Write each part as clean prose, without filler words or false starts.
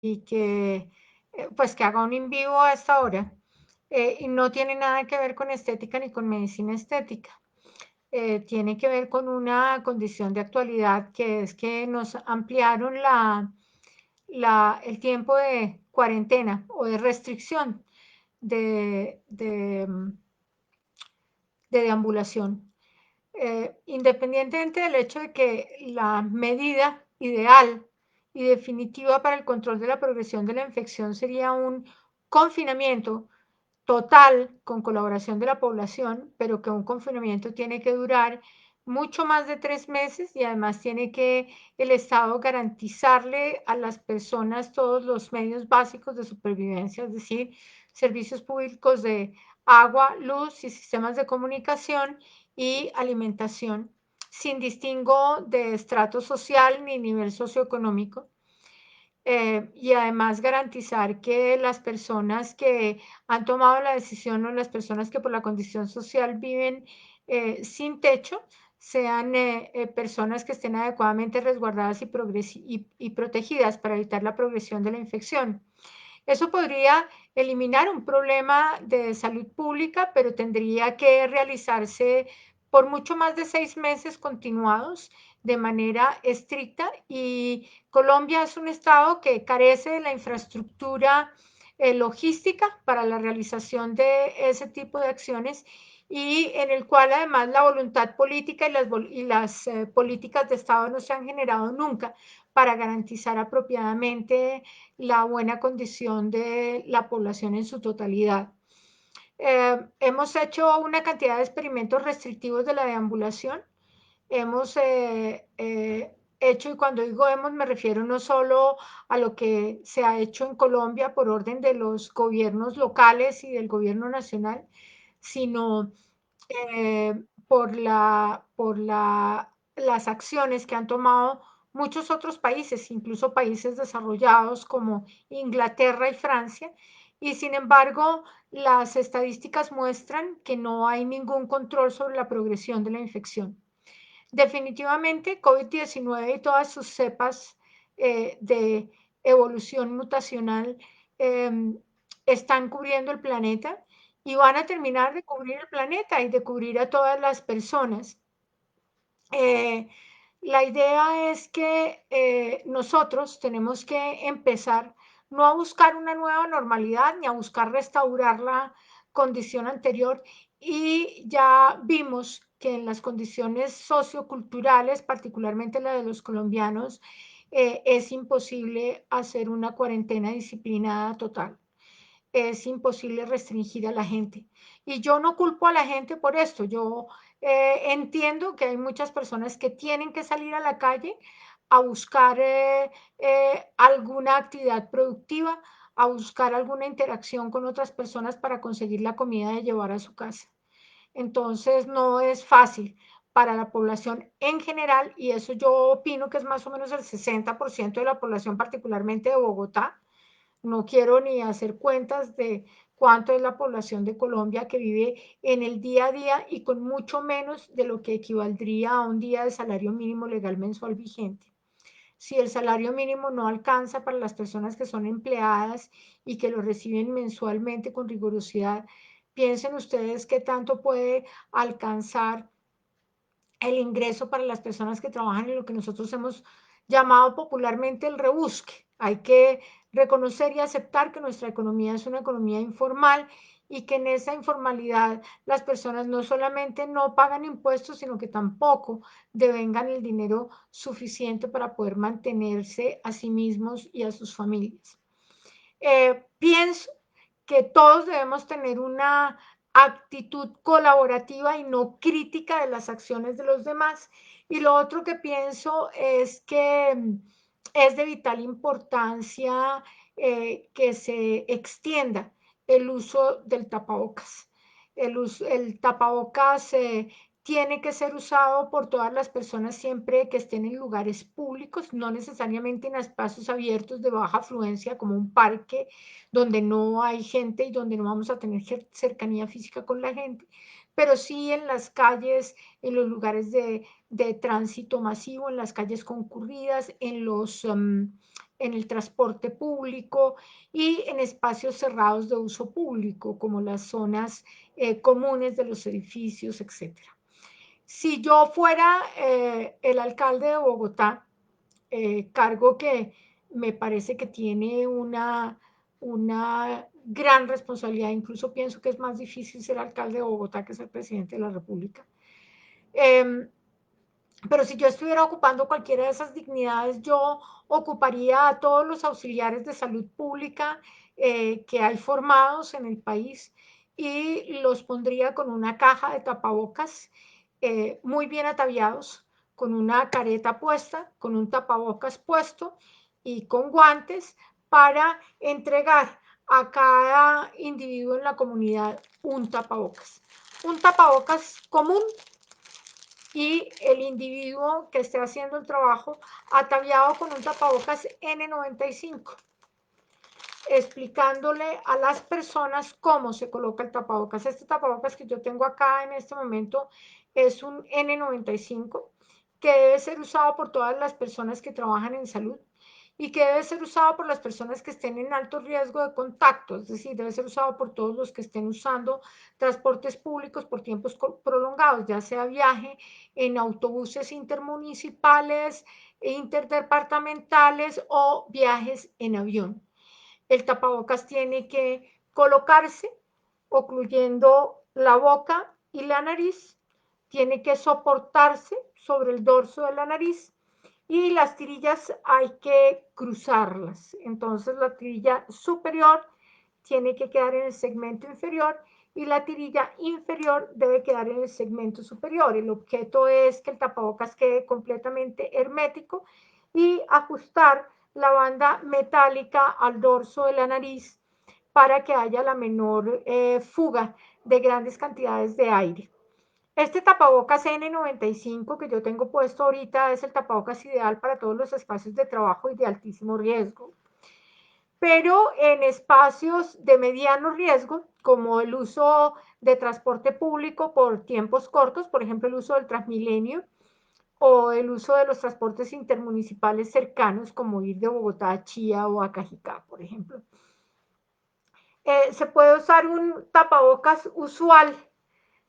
y que, pues, que haga un en vivo a esta hora, y no tiene nada que ver con estética ni con medicina estética. Tiene que ver con una condición de actualidad, que es que nos ampliaron el tiempo de cuarentena o de restricción de, de, mm, de deambulación. Independientemente del hecho de que la medida ideal y definitiva para el control de la progresión de la infección sería un confinamiento total con colaboración de la población, pero que un confinamiento tiene que durar mucho más de 3 meses y además tiene que el Estado garantizarle a las personas todos los medios básicos de supervivencia, es decir, servicios públicos de agua, luz y sistemas de comunicación y alimentación, sin distingo de estrato social ni nivel socioeconómico. Y además garantizar que las personas que han tomado la decisión o las personas que por la condición social viven sin techo sean personas que estén adecuadamente resguardadas y protegidas para evitar la progresión de la infección. Eso podría eliminar un problema de salud pública, pero tendría que realizarse por mucho más de 6 meses continuados de manera estricta, y Colombia es un estado que carece de la infraestructura logística para la realización de ese tipo de acciones, y en el cual además la voluntad política y las políticas de Estado no se han generado nunca para garantizar apropiadamente la buena condición de la población en su totalidad. Hemos hecho una cantidad de experimentos restrictivos de la deambulación. Hemos hecho, y cuando digo hemos, me refiero no solo a lo que se ha hecho en Colombia por orden de los gobiernos locales y del gobierno nacional, sino eh, las acciones que han tomado muchos otros países, incluso países desarrollados como Inglaterra y Francia, y sin embargo las estadísticas muestran que no hay ningún control sobre la progresión de la infección. Definitivamente, COVID-19 y todas sus cepas de evolución mutacional eh, están cubriendo el planeta y van a terminar de cubrir el planeta y de cubrir a todas las personas. Eh, la idea es que nosotros tenemos que empezar no a buscar una nueva normalidad ni a buscar restaurar la condición anterior, y ya vimos que en las condiciones socioculturales, particularmente la de los colombianos, es imposible hacer una cuarentena disciplinada total, es imposible restringir a la gente. Y yo no culpo a la gente por esto. Yo entiendo que hay muchas personas que tienen que salir a la calle a buscar alguna actividad productiva, a buscar alguna interacción con otras personas para conseguir la comida de llevar a su casa. Entonces, no es fácil para la población en general, y eso yo opino que es más o menos el 60% de la población, particularmente de Bogotá. No quiero ni hacer cuentas de cuánto es la población de Colombia que vive en el día a día y con mucho menos de lo que equivaldría a un día de salario mínimo legal mensual vigente. Si el salario mínimo no alcanza para las personas que son empleadas y que lo reciben mensualmente con rigurosidad, piensen ustedes qué tanto puede alcanzar el ingreso para las personas que trabajan en lo que nosotros hemos llamado popularmente el rebusque. Hay que reconocer y aceptar que nuestra economía es una economía informal, y que en esa informalidad las personas no solamente no pagan impuestos, sino que tampoco devengan el dinero suficiente para poder mantenerse a sí mismos y a sus familias. Pienso que todos debemos tener una actitud colaborativa y no crítica de las acciones de los demás. Y lo otro que pienso es que es de vital importancia que se extienda el uso del tapabocas. El tapabocas tiene que ser usado por todas las personas siempre que estén en lugares públicos, no necesariamente en espacios abiertos de baja afluencia como un parque donde no hay gente y donde no vamos a tener cercanía física con la gente, pero sí en las calles, en los lugares de tránsito masivo, en las calles concurridas, en el transporte público y en espacios cerrados de uso público, como las zonas comunes de los edificios, etc. Si yo fuera el alcalde de Bogotá, cargo que me parece que tiene una gran responsabilidad, incluso pienso que es más difícil ser alcalde de Bogotá que ser presidente de la República. Pero si yo estuviera ocupando cualquiera de esas dignidades, yo ocuparía a todos los auxiliares de salud pública que hay formados en el país y los pondría con una caja de tapabocas muy bien ataviados, con una careta puesta, con un tapabocas puesto y con guantes para entregar a cada individuo en la comunidad un tapabocas. Un tapabocas común y el individuo que esté haciendo el trabajo ataviado con un tapabocas N95, explicándole a las personas cómo se coloca el tapabocas. Este tapabocas que yo tengo acá en este momento es un N95 que debe ser usado por todas las personas que trabajan en salud y que debe ser usado por las personas que estén en alto riesgo de contacto, es decir, debe ser usado por todos los que estén usando transportes públicos por tiempos prolongados, ya sea viaje en autobuses intermunicipales, interdepartamentales o viajes en avión. El tapabocas tiene que colocarse ocluyendo la boca y la nariz, tiene que soportarse sobre el dorso de la nariz y las tirillas hay que cruzarlas. Entonces la tirilla superior tiene que quedar en el segmento inferior y la tirilla inferior debe quedar en el segmento superior. El objeto es que el tapabocas quede completamente hermético y ajustar la banda metálica al dorso de la nariz para que haya la menor fuga de grandes cantidades de aire. Este tapabocas N95 que yo tengo puesto ahorita es el tapabocas ideal para todos los espacios de trabajo y de altísimo riesgo. Pero en espacios de mediano riesgo, como el uso de transporte público por tiempos cortos, por ejemplo, el uso del Transmilenio, o el uso de los transportes intermunicipales cercanos, como ir de Bogotá a Chía o a Cajicá, por ejemplo. Se puede usar un tapabocas usual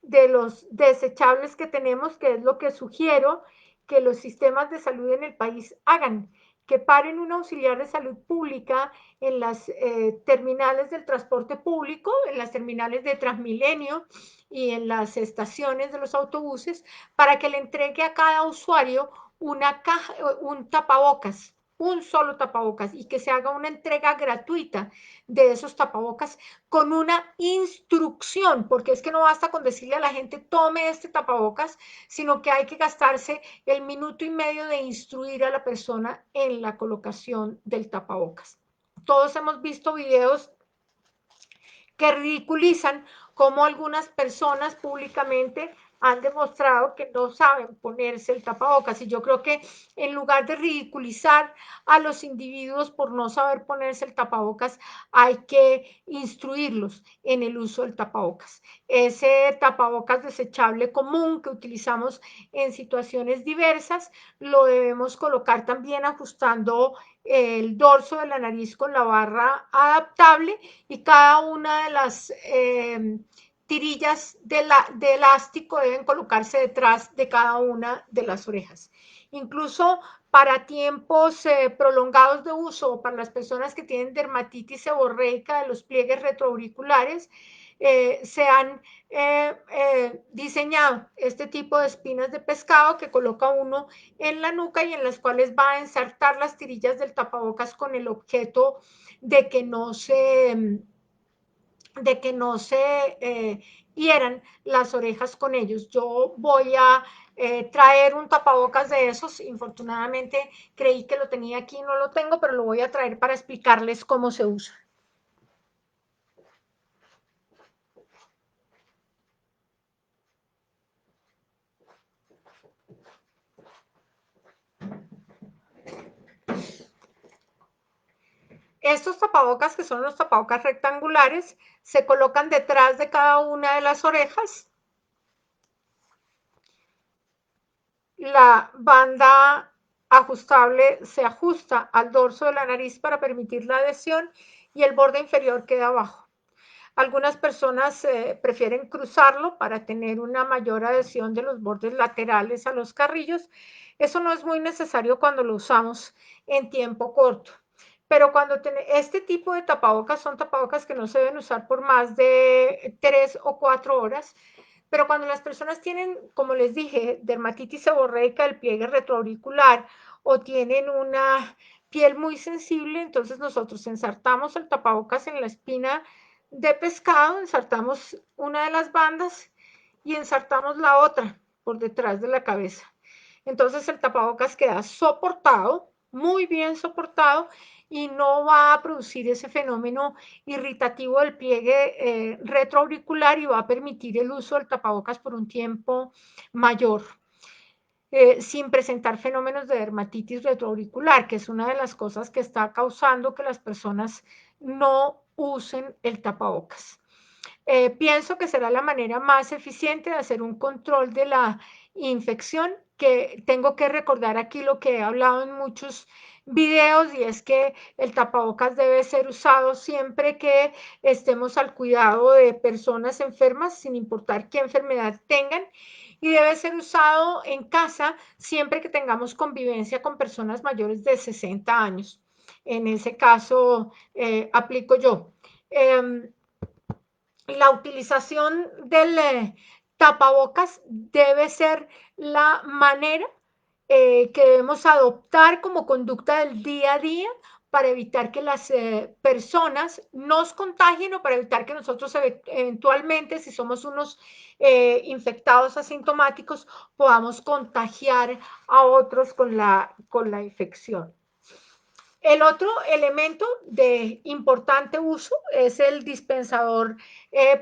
de los desechables que tenemos, que es lo que sugiero que los sistemas de salud en el país hagan, que paren un auxiliar de salud pública en las terminales del transporte público, en las terminales de Transmilenio y en las estaciones de los autobuses, para que le entregue a cada usuario una caja, un tapabocas, un solo tapabocas, y que se haga una entrega gratuita de esos tapabocas con una instrucción, porque es que no basta con decirle a la gente tome este tapabocas, sino que hay que gastarse el minuto y medio de instruir a la persona en la colocación del tapabocas. Todos hemos visto videos que ridiculizan cómo algunas personas públicamente han demostrado que no saben ponerse el tapabocas. Y yo creo que en lugar de ridiculizar a los individuos por no saber ponerse el tapabocas, hay que instruirlos en el uso del tapabocas. Ese tapabocas desechable común que utilizamos en situaciones diversas, lo debemos colocar también ajustando el dorso de la nariz con la barra adaptable y cada una de las tirillas de elástico deben colocarse detrás de cada una de las orejas. Incluso para tiempos prolongados de uso o para las personas que tienen dermatitis seborreica de los pliegues retroauriculares, se han diseñado este tipo de espinas de pescado que coloca uno en la nuca y en las cuales va a ensartar las tirillas del tapabocas con el objeto de que no se hieran las orejas con ellos. Yo voy a traer un tapabocas de esos. Infortunadamente creí que lo tenía aquí, no lo tengo, pero lo voy a traer para explicarles cómo se usa. Estos tapabocas, que son los tapabocas rectangulares, se colocan detrás de cada una de las orejas. La banda ajustable se ajusta al dorso de la nariz para permitir la adhesión y el borde inferior queda abajo. Algunas personas prefieren cruzarlo para tener una mayor adhesión de los bordes laterales a los carrillos. Eso no es muy necesario cuando lo usamos en tiempo corto. Pero cuando este tipo de tapabocas son tapabocas que no se deben usar por más de 3 o 4 horas. Pero cuando las personas tienen, como les dije, dermatitis seborreica del pliegue retroauricular o tienen una piel muy sensible, entonces nosotros ensartamos el tapabocas en la espina de pescado, ensartamos una de las bandas y ensartamos la otra por detrás de la cabeza. Entonces el tapabocas queda soportado, muy bien soportado, y no va a producir ese fenómeno irritativo del pliegue retroauricular y va a permitir el uso del tapabocas por un tiempo mayor. Sin presentar fenómenos de dermatitis retroauricular, que es una de las cosas que está causando que las personas no usen el tapabocas. Pienso que será la manera más eficiente de hacer un control de la infección, que tengo que recordar aquí lo que he hablado en muchos videos, y es que el tapabocas debe ser usado siempre que estemos al cuidado de personas enfermas, sin importar qué enfermedad tengan, y debe ser usado en casa siempre que tengamos convivencia con personas mayores de 60 años. En ese caso, aplico yo. La utilización del tapabocas debe ser la manera que debemos adoptar como conducta del día a día para evitar que las personas nos contagien o para evitar que nosotros eventualmente, si somos unos infectados asintomáticos, podamos contagiar a otros con la infección. El otro elemento de importante uso es el dispensador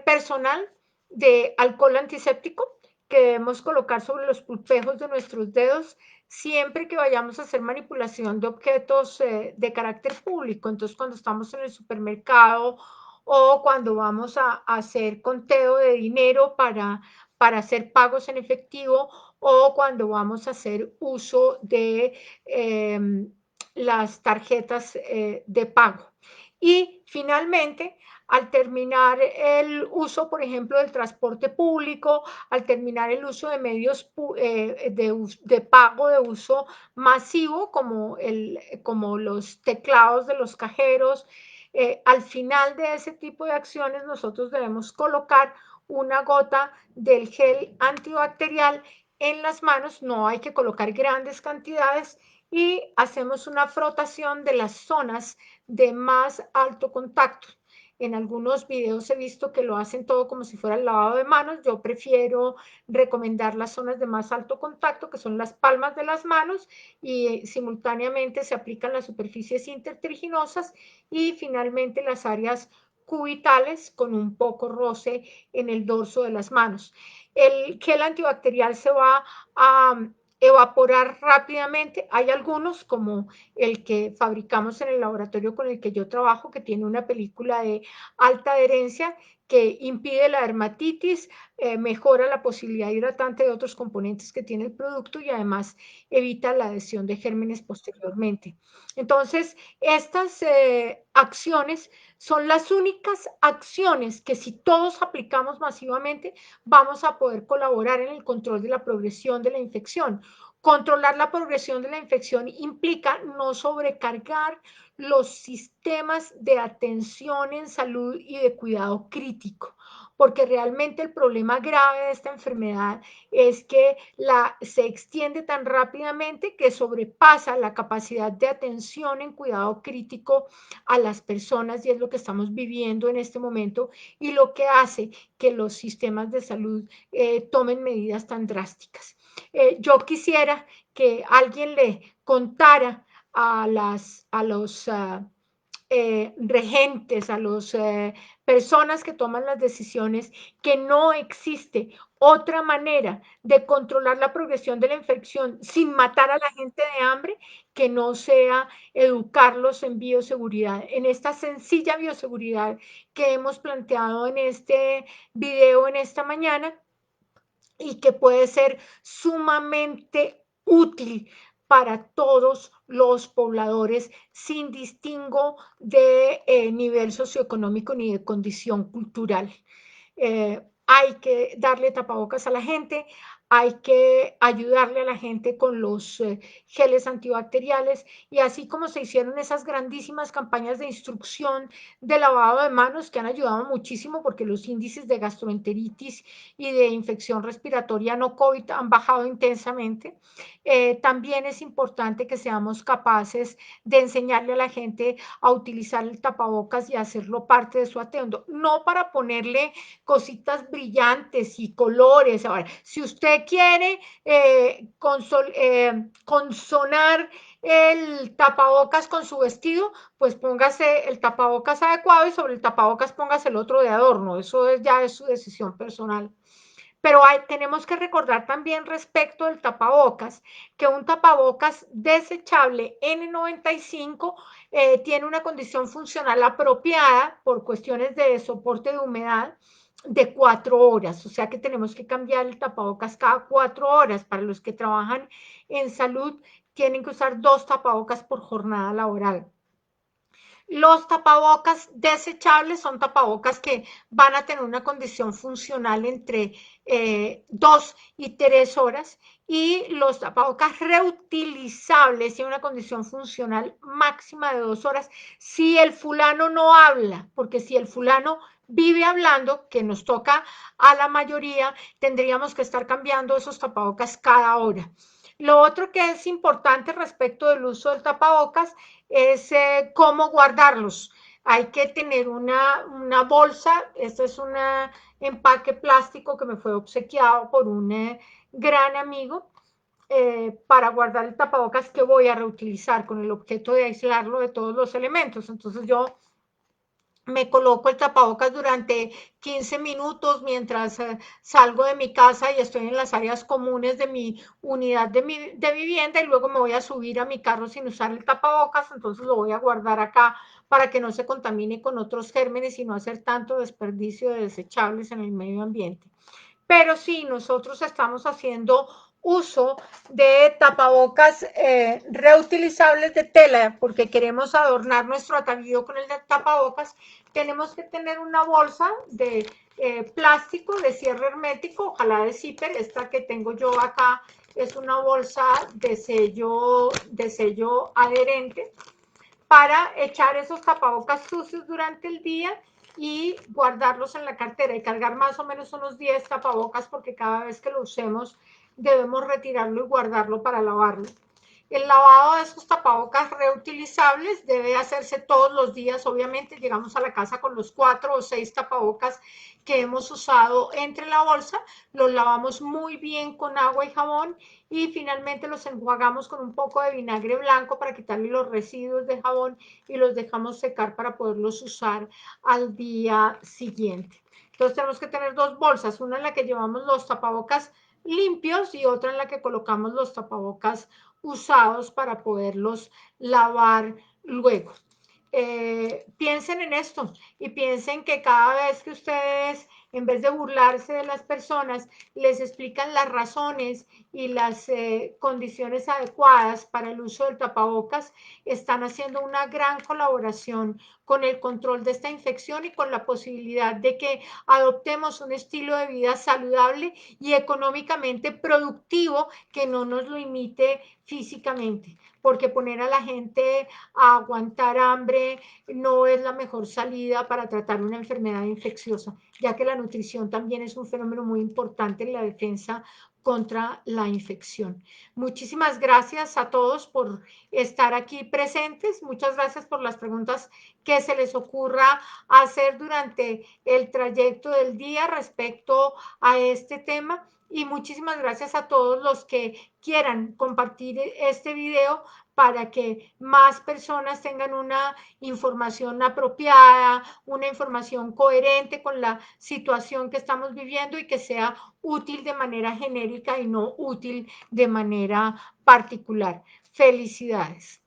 personal de alcohol antiséptico que debemos colocar sobre los pulpejos de nuestros dedos siempre que vayamos a hacer manipulación de objetos de carácter público. Entonces, cuando estamos en el supermercado o cuando vamos a hacer conteo de dinero para hacer pagos en efectivo, o cuando vamos a hacer uso de las tarjetas de pago. Y finalmente, al terminar el uso, por ejemplo, del transporte público, al terminar el uso de medios de pago de uso masivo, como los teclados de los cajeros, al final de ese tipo de acciones nosotros debemos colocar una gota del gel antibacterial en las manos. No hay que colocar grandes cantidades, y hacemos una frotación de las zonas de más alto contacto. En algunos videos he visto que lo hacen todo como si fuera el lavado de manos. Yo prefiero recomendar las zonas de más alto contacto, que son las palmas de las manos, y simultáneamente se aplican las superficies intertriginosas y finalmente las áreas cubitales con un poco roce en el dorso de las manos. El gel antibacterial se va a evaporar rápidamente. Hay algunos, como el que fabricamos en el laboratorio con el que yo trabajo, que tiene una película de alta adherencia que impide la dermatitis, mejora la posibilidad hidratante de otros componentes que tiene el producto y además evita la adhesión de gérmenes posteriormente. Entonces, estas acciones son las únicas acciones que, si todos aplicamos masivamente, vamos a poder colaborar en el control de la progresión de la infección. Controlar la progresión de la infección implica no sobrecargar los sistemas de atención en salud y de cuidado crítico, porque realmente el problema grave de esta enfermedad es que se extiende tan rápidamente que sobrepasa la capacidad de atención en cuidado crítico a las personas, y es lo que estamos viviendo en este momento y lo que hace que los sistemas de salud tomen medidas tan drásticas. Yo quisiera que alguien le contara a los regentes, a las personas que toman las decisiones, que no existe otra manera de controlar la progresión de la infección sin matar a la gente de hambre que no sea educarlos en bioseguridad, en esta sencilla bioseguridad que hemos planteado en este video en esta mañana, y que puede ser sumamente útil para todos los pobladores sin distingo de nivel socioeconómico ni de condición cultural. Hay que darle tapabocas a la gente, hay que ayudarle a la gente con los geles antibacteriales y así como se hicieron esas grandísimas campañas de instrucción de lavado de manos que han ayudado muchísimo porque los índices de gastroenteritis y de infección respiratoria no COVID han bajado intensamente, también es importante que seamos capaces de enseñarle a la gente a utilizar el tapabocas y hacerlo parte de su atuendo, no para ponerle cositas brillantes y colores. Ahora, si usted quiere consonar el tapabocas con su vestido, pues póngase el tapabocas adecuado y sobre el tapabocas póngase el otro de adorno. Eso ya es su decisión personal. Pero tenemos que recordar también respecto del tapabocas, que un tapabocas desechable N95 tiene una condición funcional apropiada por cuestiones de soporte de humedad de 4 horas, o sea que tenemos que cambiar el tapabocas cada 4 horas. Para los que trabajan en salud, tienen que usar 2 tapabocas por jornada laboral. Los tapabocas desechables son tapabocas que van a tener una condición funcional entre 2 y 3 horas y los tapabocas reutilizables tienen una condición funcional máxima de 2 horas si el fulano no habla, porque si el fulano vive hablando, que nos toca a la mayoría, tendríamos que estar cambiando esos tapabocas cada hora. Lo otro que es importante respecto del uso del tapabocas es cómo guardarlos. Hay que tener una bolsa, este es un empaque plástico que me fue obsequiado por un gran amigo para guardar el tapabocas que voy a reutilizar con el objeto de aislarlo de todos los elementos. Entonces yo me coloco el tapabocas durante 15 minutos mientras salgo de mi casa y estoy en las áreas comunes de mi unidad de vivienda y luego me voy a subir a mi carro sin usar el tapabocas, entonces lo voy a guardar acá para que no se contamine con otros gérmenes y no hacer tanto desperdicio de desechables en el medio ambiente. Pero sí, nosotros estamos haciendo uso de tapabocas reutilizables de tela porque queremos adornar nuestro atavío con el de tapabocas, tenemos que tener una bolsa de plástico de cierre hermético, ojalá de zipper. Esta que tengo yo acá es una bolsa de sello adherente para echar esos tapabocas sucios durante el día y guardarlos en la cartera y cargar más o menos unos 10 tapabocas porque cada vez que lo usemos debemos retirarlo y guardarlo para lavarlo. El lavado de esos tapabocas reutilizables debe hacerse todos los días. Obviamente llegamos a la casa con los 4 o 6 tapabocas que hemos usado entre la bolsa, los lavamos muy bien con agua y jabón y finalmente los enjuagamos con un poco de vinagre blanco para quitarle los residuos de jabón y los dejamos secar para poderlos usar al día siguiente. Entonces tenemos que tener 2 bolsas, una en la que llevamos los tapabocas limpios y otra en la que colocamos los tapabocas usados para poderlos lavar luego. Piensen en esto y piensen que cada vez que ustedes, en vez de burlarse de las personas, les explican las razones y las condiciones adecuadas para el uso del tapabocas, están haciendo una gran colaboración con el control de esta infección y con la posibilidad de que adoptemos un estilo de vida saludable y económicamente productivo que no nos limite físicamente, porque poner a la gente a aguantar hambre no es la mejor salida para tratar una enfermedad infecciosa, ya que la nutrición también es un fenómeno muy importante en la defensa contra la infección. Muchísimas gracias a todos por estar aquí presentes. Muchas gracias por las preguntas que se les ocurra hacer durante el trayecto del día respecto a este tema. Y muchísimas gracias a todos los que quieran compartir este video para que más personas tengan una información apropiada, una información coherente con la situación que estamos viviendo y que sea útil de manera genérica y no útil de manera particular. Felicidades.